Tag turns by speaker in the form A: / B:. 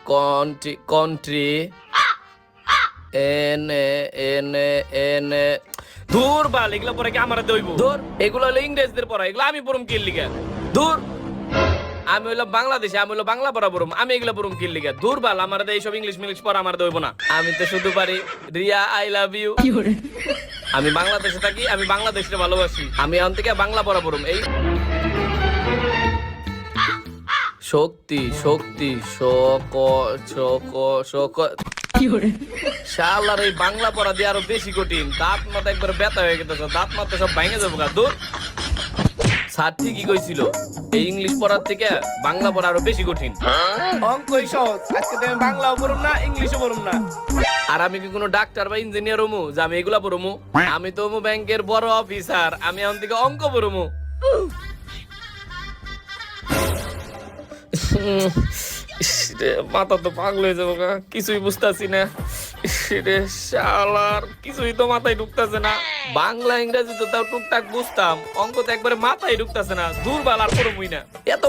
A: COUN country N
B: দূর বাল এগুলা পরে কি আমার দইব
A: দূর এগুলো হলো ইংরেজদের পড়া, এগুলো আমি পড়ুম কি লিগা? দূর আমি হইলো বাংলাদেশে, আমি হইলো বাংলা পড়া পড়ুম, আমি এগুলো পড়ুম কি লিগা? দূর বাল আমার এইসব ইংলিশ মিংলিশ পড়া আমার দইব না। আমি তো শুধু পারি রিয়া আই লাভ ইউ। আমি বাংলাদেশে থাকি, আমি বাংলাদেশকে ভালোবাসি, আমি এখন থেকে বাংলা পড়া পড়ুম। এই শক্তি শক্তি শক শক শক শালার এই বাংলা পড়া দিয়ে আরো বেশি কঠিন। দাঁত মাথা একবার ব্যথা হয়ে গেছে, দাঁত মাথা সব ভেঙে যাবো গা। দূর স্যার ঠিকই কইছিল, এই ইংলিশ পড়ার থেকে বাংলা পড়া আরো বেশি কঠিন। অঙ্কই সহজ, আজকে তো আমি বাংলাও পড়ুম না, ইংলিশও পড়ুম না। আর আমি কি কোনো ডাক্তার বা ইঞ্জিনিয়ার হমু যে আমি এগুলা পড়মু? আমি তো হমু ব্যাংকের বড় অফিসার, আমি এখন থেকে অঙ্ক পড়মু। মাথা তো পাগল হয়ে যাবো গা, কিছুই বুঝতেছি না রে শালার, কিছুই তো মাথায় ঢুকতেছে না। বাংলা ইংরেজি তো তাও টুকটাক বুঝতাম, অঙ্ক তো একবারে মাথায় ঢুকতেছে না। দূর বাল আর পড়বই না এত